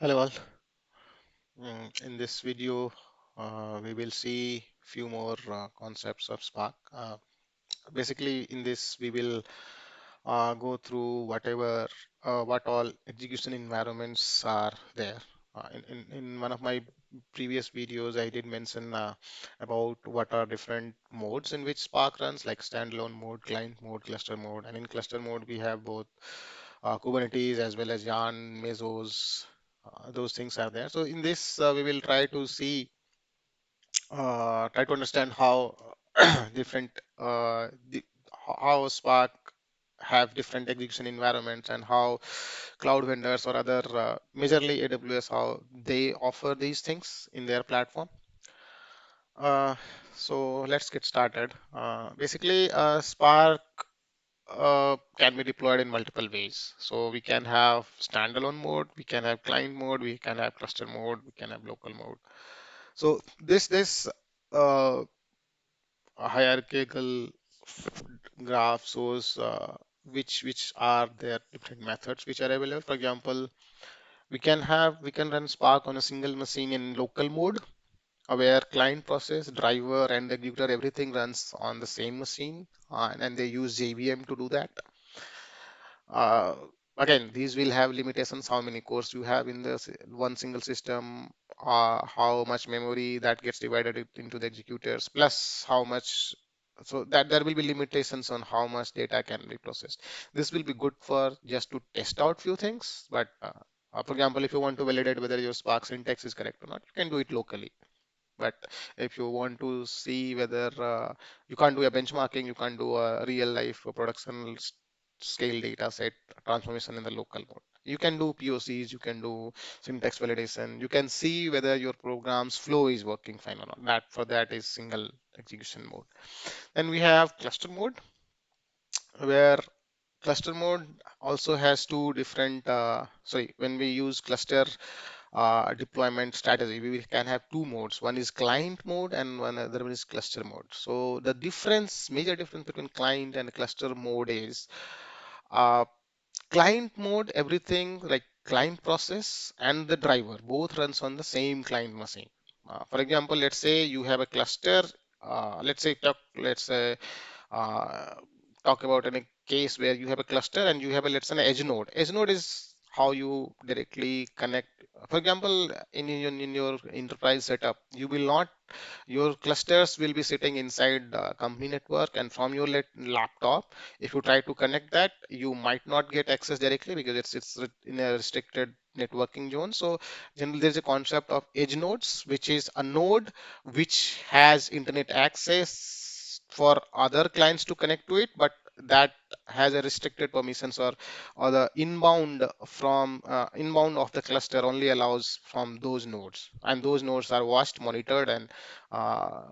Hello all. In this video, we will see few more concepts of Spark. Basically, in this, we will go through what all execution environments are there. In one of my previous videos, I did mention about what are different modes in which Spark runs, like standalone mode, client mode, cluster mode. And in cluster mode, we have both Kubernetes as well as Yarn, Mesos. Those things are there. So in this, we will try to understand how different how Spark have different execution environments and how cloud vendors or other majorly AWS how they offer these things in their platform. Uh, so let's get started. Basically, Spark can be deployed in multiple ways. So we can have standalone mode, we can have client mode, we can have cluster mode, we can have local mode. So this hierarchical graph shows which are their different methods which are available. For example, we can run Spark on a single machine in local mode, where client process, driver, and executor everything runs on the same machine, and they use JVM to do that. Uh, Again, these will have limitations, how many cores you have in the one single system, how much memory that gets divided into the executors, plus how much, so that there will be limitations on how much data can be processed. This will be good for just to test out few things, but for example, if you want to validate whether your Spark syntax is correct or not, you can do it locally. But if you want to see whether you can't do a benchmarking, you can't do a real life production scale data set transformation in the local mode. You can do POCs, you can do syntax validation, you can see whether your program's flow is working fine or not. That for that is single execution mode. Then we have cluster mode, where cluster mode also has two different, sorry, when we use cluster deployment strategy, we can have two modes. One is client mode and one other one is cluster mode. So the major difference between client and cluster mode is uh, client mode, everything like client process and the driver both runs on the same client machine. For example, let's say you have a cluster. Let's say uh, talk about in a case where you have a cluster and you have a let's say an edge node. Edge node is how you directly connect. For example, in your enterprise setup, you will not your clusters will be sitting inside the company network, and from your laptop, if you try to connect that, you might not get access directly because it's in a restricted networking zone. So generally, there's a concept of edge nodes, which is a node which has internet access for other clients to connect to it, but that has a restricted permissions, or the inbound of the cluster only allows from those nodes, and those nodes are watched, monitored, and uh,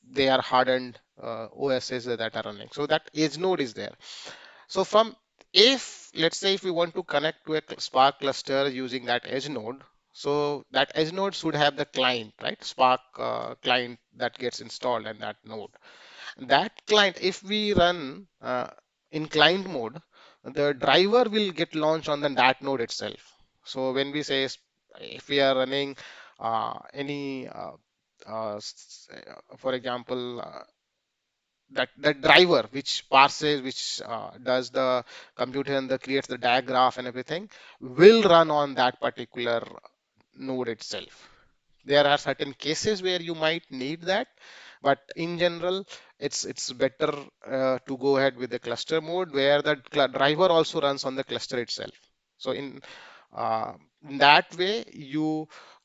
they are hardened OSs that are running. So that edge node is there. So from if let's say if we want to connect to a Spark cluster using that edge node, so that edge node should have the client, right? Spark client that gets installed in that node. That client, if we run in client mode, the driver will get launched on that node itself. So when we say if we are running any for example, that driver which parses, which does the computer and the creates the diagraph and everything, will run on that particular node itself. There are certain cases where you might need that, but in general, it's better to go ahead with the cluster mode where the driver also runs on the cluster itself. So uh, in that way,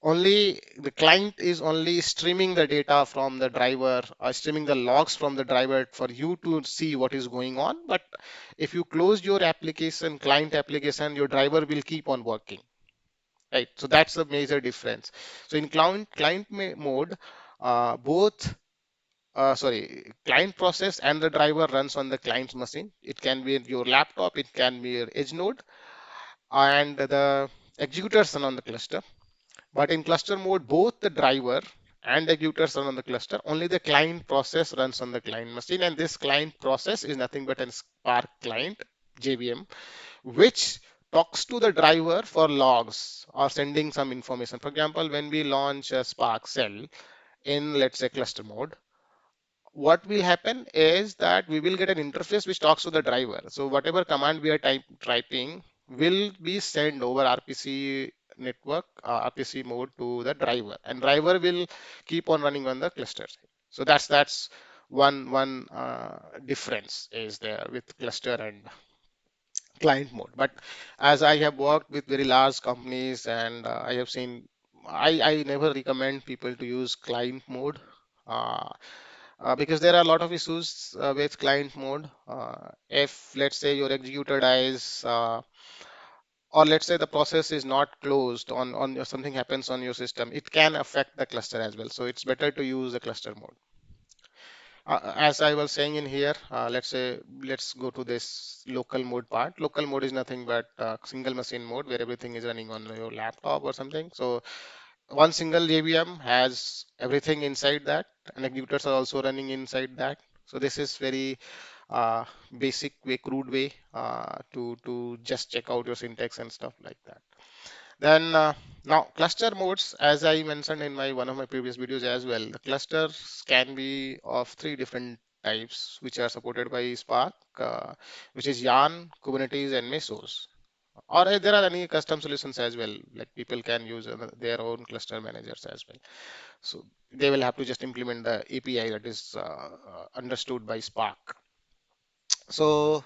the client is only streaming the data from the driver, or streaming the logs from the driver for you to see what is going on. But if you close your client application, your driver will keep on working. Right, so that's the major difference. So in mode, both client process and the driver runs on the client machine. It can be your laptop, it can be your edge node, and the executors run on the cluster. But in cluster mode, both the driver and executors run on the cluster. Only the client process runs on the client machine, and this client process is nothing but a Spark client, JVM, which talks to the driver for logs or sending some information. For example, when we launch a Spark cell in, let's say, cluster mode, what will happen is that we will get an interface which talks to the driver. So whatever command we are typing will be sent over RPC network, RPC mode to the driver, and driver will keep on running on the cluster side. So that's one difference is there with cluster and client mode. But as I have worked with very large companies and I have seen, I never recommend people to use client mode. Uh, because there are a lot of issues with client mode. If let's say your executor dies, or let's say the process is not closed something happens on your system, it can affect the cluster as well. So it's better to use the cluster mode. As I was saying in here, let's say let's go to this local mode part. Local mode is nothing but single machine mode where everything is running on your laptop or something. So one single JVM has everything inside that, and executors are also running inside that. So this is very uh, basic way, crude way to just check out your syntax and stuff like that. Then now cluster modes, as I mentioned in my one of my previous videos as well, the clusters can be of three different types which are supported by Spark, which is Yarn, Kubernetes, and Mesos. Or there are any custom solutions as well, like people can use their own cluster managers as well. So they will have to just implement the API that is understood by Spark. So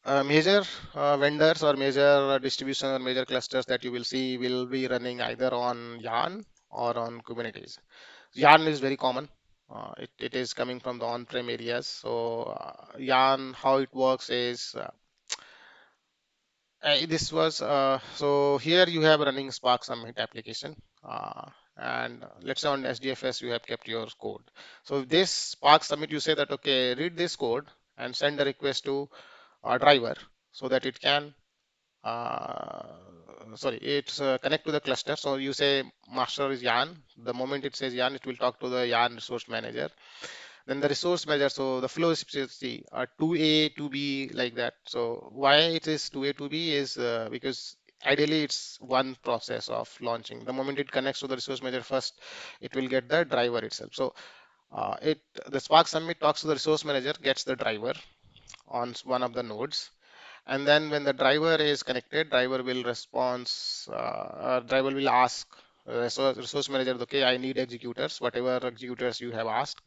major vendors or major distribution or major clusters that you will see will be running either on Yarn or on Kubernetes. Yarn is very common. It is coming from the on-prem areas. So Yarn, how it works is this was so here you have running Spark Summit application, and let's say on SDFS you have kept your code. So this Spark Summit, you say that okay, read this code and send a request to a driver so that it can uh, sorry, it's connect to the cluster. So you say master is Yarn. The moment it says Yarn, it will talk to the Yarn resource manager. Then the resource manager, so the flow is see, 2A, 2B like that. So why it is 2A, 2B is because ideally it's one process of launching. The moment it connects to the resource manager first, it will get the driver itself. So it the Spark Summit talks to the resource manager, gets the driver on one of the nodes, and then when the driver is connected, driver will response, driver will ask resource manager, okay, I need executors, whatever executors you have asked.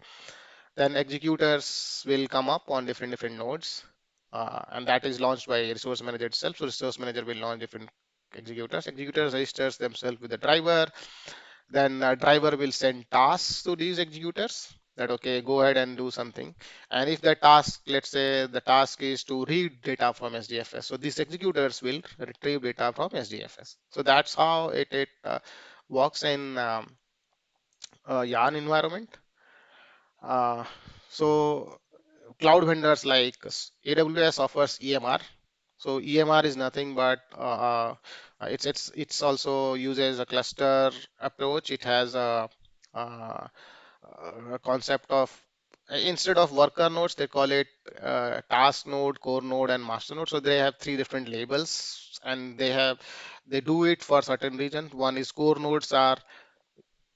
Then executors will come up on different nodes, and that is launched by resource manager itself. So resource manager will launch different executors. Executors registers themselves with the driver. Then driver will send tasks to these executors that okay, go ahead and do something. And if the task, let's say the task is to read data from SDFS, so these executors will retrieve data from SDFS. So that's how it works in Yarn environment. Uh, so cloud vendors like AWS offers EMR. So EMR is nothing but it's also uses a cluster approach. It has a concept of instead of worker nodes, they call it task node, core node, and master node. So they have three different labels, and they do it for certain reasons. One is core nodes are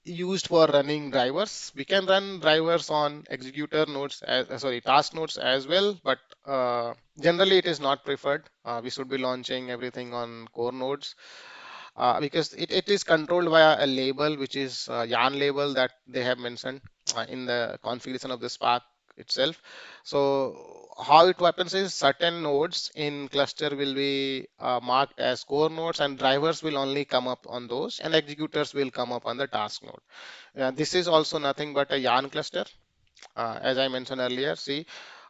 used for running drivers. We can run drivers on executor nodes, sorry, task nodes as well, but generally it is not preferred. We should be launching everything on core nodes because it is controlled via a label, which is Yarn label that they have mentioned in the configuration of the Spark itself. So how it happens is certain nodes in cluster will be marked as core nodes, and drivers will only come up on those, and executors will come up on the task node. This is also nothing but a Yarn cluster, as I mentioned earlier. See,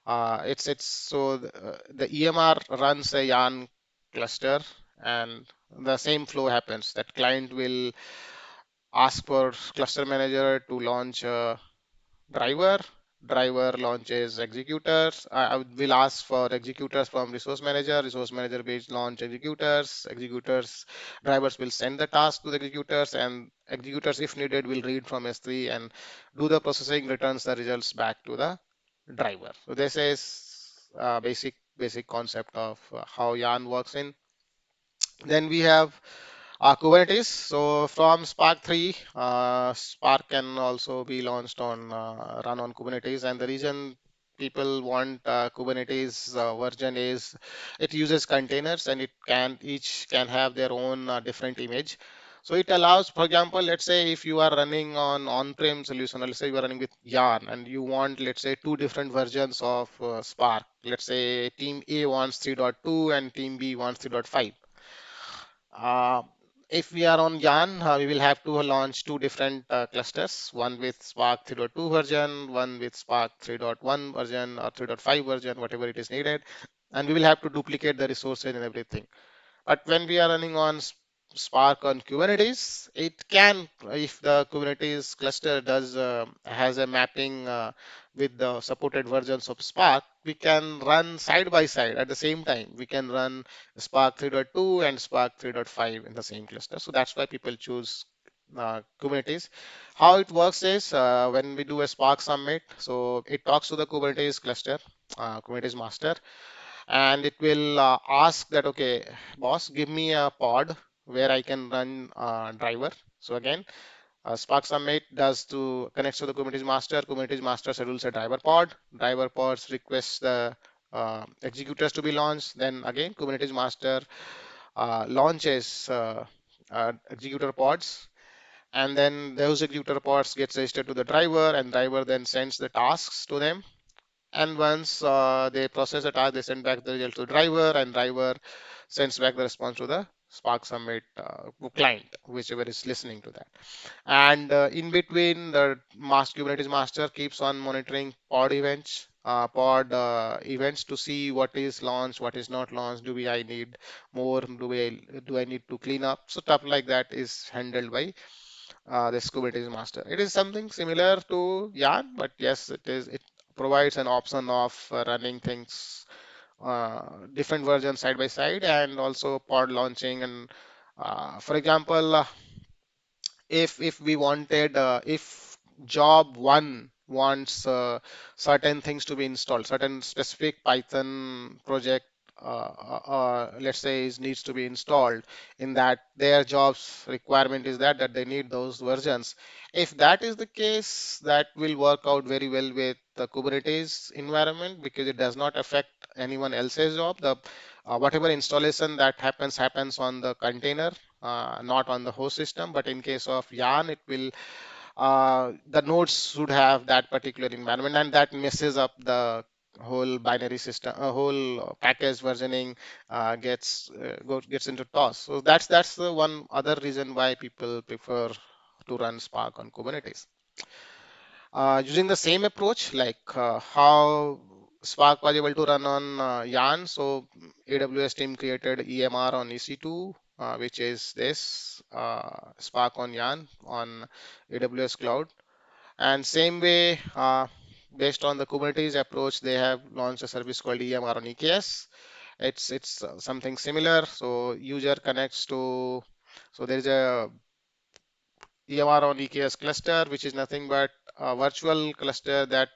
it's so the EMR runs a Yarn cluster, and the same flow happens. That client will ask for cluster manager to launch a driver. Driver launches executors. I will ask for executors from resource manager. Resource manager will launch executors. Executors drivers will send the task to the executors, and executors, if needed, will read from S3 and do the processing, returns the results back to the driver. So this is basic concept of how Yarn works in. Then we have Kubernetes. So from Spark 3, Spark can also be launched on run on Kubernetes. And the reason people want Kubernetes version is it uses containers and it can each can have their own different image. So it allows, for example, let's say if you are running on on-prem solution, or let's say you are running with Yarn and you want, let's say, two different versions of Spark. Let's say team A wants 3.2 and team B wants 3.5. uh, if we are on Yarn, we will have to launch two different clusters, one with Spark 3.2 version, one with Spark 3.1 version or 3.5 version, whatever it is needed. And we will have to duplicate the resources and everything. But when we are running on Spark on Kubernetes, it can, if the Kubernetes cluster does has a mapping with the supported versions of Spark, we can run side by side at the same time. We can run Spark 3.2 and Spark 3.5 in the same cluster. So that's why people choose Kubernetes. How it works is when we do a Spark Summit, so it talks to the Kubernetes cluster, Kubernetes master, and it will ask that, okay, boss, give me a pod where I can run driver. So again, Spark Summit does to connects to the Kubernetes master. Kubernetes master schedules a driver pod. Driver pods requests the executors to be launched. Then again, Kubernetes master launches executor pods, and then those executor pods gets registered to the driver, and driver then sends the tasks to them. And once they process the task, they send back the result to driver, and driver sends back the response to the Spark Summit client, whichever is listening to that. And in between, the Kubernetes master keeps on monitoring pod events to see what is launched, what is not launched. I need more? Do I need to clean up? So stuff like that is handled by this Kubernetes master. It is something similar to Yarn, but yes, it is. It provides an option of running things different versions side by side, and also pod launching. And for example, if we wanted, if job one wants certain things to be installed, certain specific Python project, let's say, needs to be installed, in that their job's requirement is that they need those versions. If that is the case, that will work out very well with the Kubernetes environment because it does not affect anyone else's job. The whatever installation that happens on the container, not on the host system. But in case of Yarn, it will the nodes should have that particular environment, and that messes up the whole binary system, whole package versioning gets into toss. So that's the one other reason why people prefer to run Spark on Kubernetes. Using the same approach, like how Spark was able to run on Yarn, so AWS team created EMR on EC2, which is this Spark on Yarn on AWS cloud. And same way, based on the Kubernetes approach, they have launched a service called EMR on EKS. It's something similar. So user connects to, so there is a EMR on EKS cluster, which is nothing but a virtual cluster that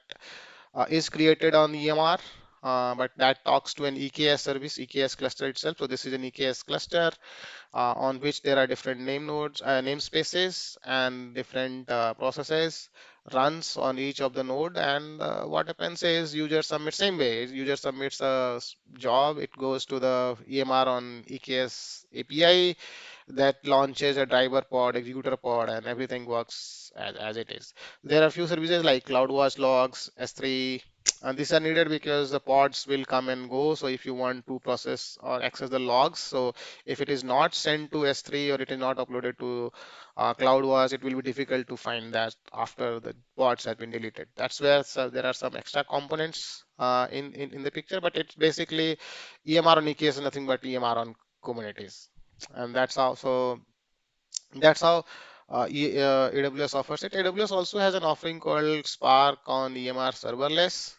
is created on EMR, but that talks to an EKS service, EKS cluster itself. So this is an EKS cluster on which there are different name nodes, namespaces, and different processes runs on each of the node. And what happens is user submits same way. User submits a job, it goes to the EMR on EKS API that launches a driver pod, executor pod, and everything works as it is. There are a few services like CloudWatch logs, S3, and these are needed because the pods will come and go. So if you want to process or access the logs, so if it is not sent to S3 or it is not uploaded to CloudWatch, it will be difficult to find that after the pods have been deleted. That's where there are some extra components in the picture, but it's basically EMR on EKS is nothing but EMR on Kubernetes. And that's how AWS offers it. AWS also has an offering called Spark on EMR serverless.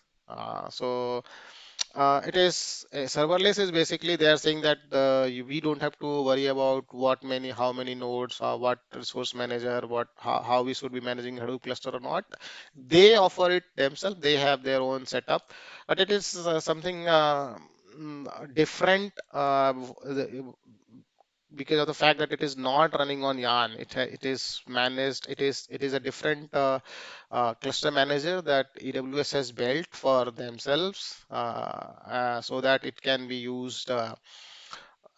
It is serverless is basically they are saying that we don't have to worry about how many nodes, or what resource manager, how we should be managing Hadoop cluster or not. They offer it themselves. They have their own setup, but it is something different. because of the fact that it is not running on Yarn. It is managed. It is a different cluster manager that AWS has built for themselves, so that it can be used.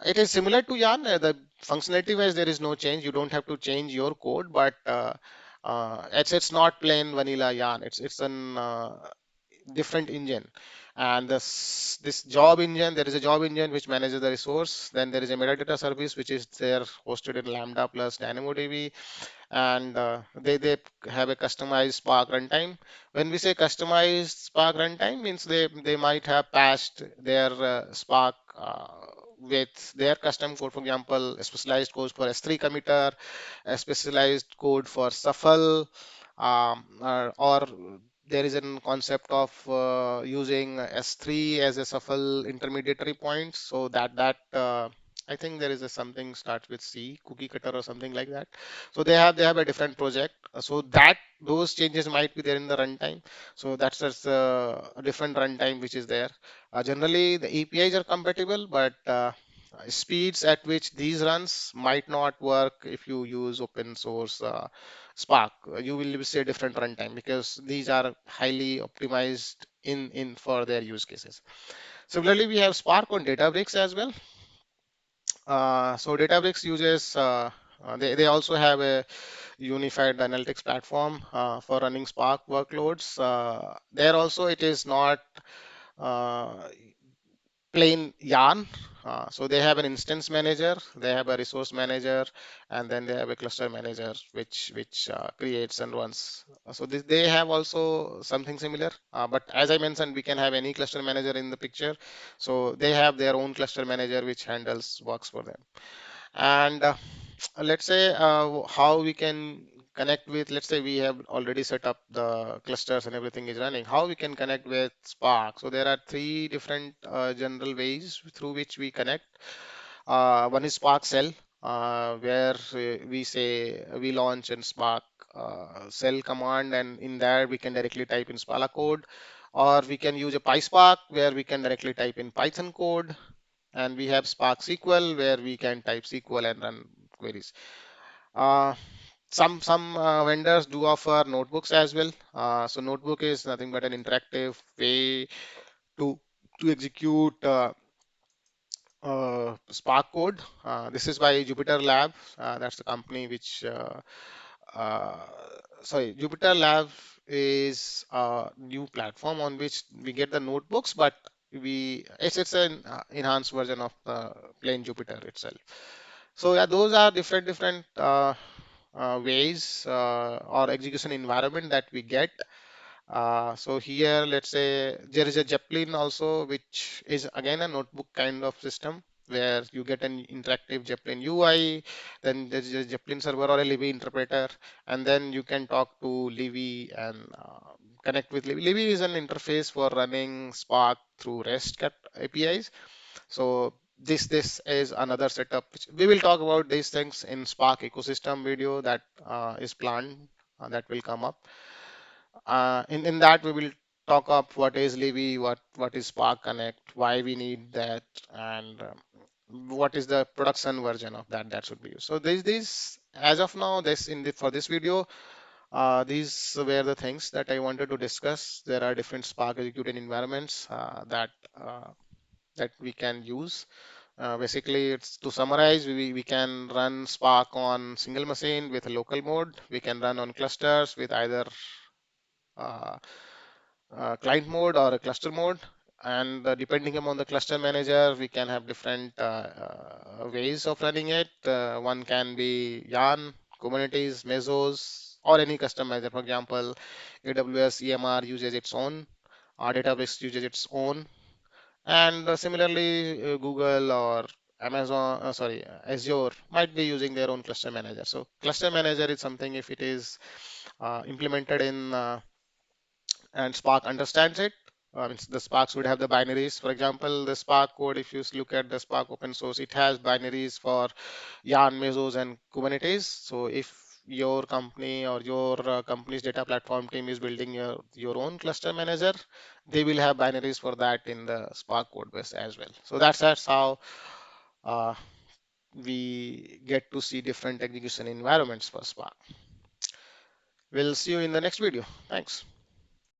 It is similar to Yarn. The functionality wise, there is no change. You don't have to change your code, but it's not plain vanilla Yarn. It's an different engine. And this job engine, there is a job engine which manages the resource. Then there is a metadata service which is there hosted in Lambda plus DynamoDB, and they have a customized Spark runtime. When we say customized Spark runtime, means they might have patched their Spark with their custom code. For example, a specialized code for S3 committer, a specialized code for shuffle, or there is a concept of using S3 as a shuffle intermediary point, so that I think there is a something starts with C, cookie cutter or something like that. So they have a different project. So that those changes might be there in the runtime. So that's just a different runtime which is there. Generally, the APIs are compatible, but speeds at which these runs might not work if you use open source Spark. You will see a different runtime because these are highly optimized in for their use cases. Similarly, we have Spark on Databricks as well. So Databricks uses they also have a unified analytics platform for running Spark workloads. There also it is not uh, plain Yarn. So they have an instance manager, they have a resource manager, and then they have a cluster manager which creates and runs. So they have also something similar. But as I mentioned, we can have any cluster manager in the picture. So they have their own cluster manager which handles works for them. And let's say how we can connect with, let's say we have already set up the clusters and everything is running, how we can connect with Spark. So there are three different general ways through which we connect. One is Spark Shell, where we say we launch in Spark Shell command, and in there we can directly type in Scala code, or we can use a PySpark where we can directly type in Python code, and we have Spark SQL where we can type SQL and run queries. Uh, some vendors do offer notebooks as well. So notebook is nothing but an interactive way to execute Spark code. This is by Jupyter Lab. That's the company which uh, sorry, Jupyter Lab is a new platform on which we get the notebooks, but it's an enhanced version of the plain Jupyter itself. So yeah, those are different ways or execution environment that we get. So here, let's say there is a Zeppelin also, which is again a notebook kind of system where you get an interactive Zeppelin UI, then there's a Zeppelin server or a Libby interpreter, and then you can talk to Libby and connect with Libby. Libby is an interface for running Spark through REST APIs. So this is another setup. We will talk about these things in Spark ecosystem video that is planned that will come up. In that we will talk up what is Libby, what is Spark Connect, why we need that, and what is the production version of that should be used. So these as of now, this in the for this video, these were the things that I wanted to discuss. There are different Spark executed environments that we can use. Basically, it's to summarize, we can run Spark on single machine with a local mode. We can run on clusters with either uh, client mode or a cluster mode. And depending upon the cluster manager, we can have different ways of running it. One can be Yarn, Kubernetes, Mesos, or any custom manager. For example, AWS EMR uses its own, Databricks uses its own, and similarly, Google or Amazon, sorry, Azure might be using their own cluster manager. So cluster manager is something if it is implemented in and Spark understands it. The Spark would have the binaries. For example, the Spark code, if you look at the Spark open source, it has binaries for Yarn, Mesos, and Kubernetes. So if your company or your company's data platform team is building your own cluster manager, they will have binaries for that in the Spark code base as well. So that's how uh, we get to see different execution environments for Spark. We'll see you in the next video. Thanks.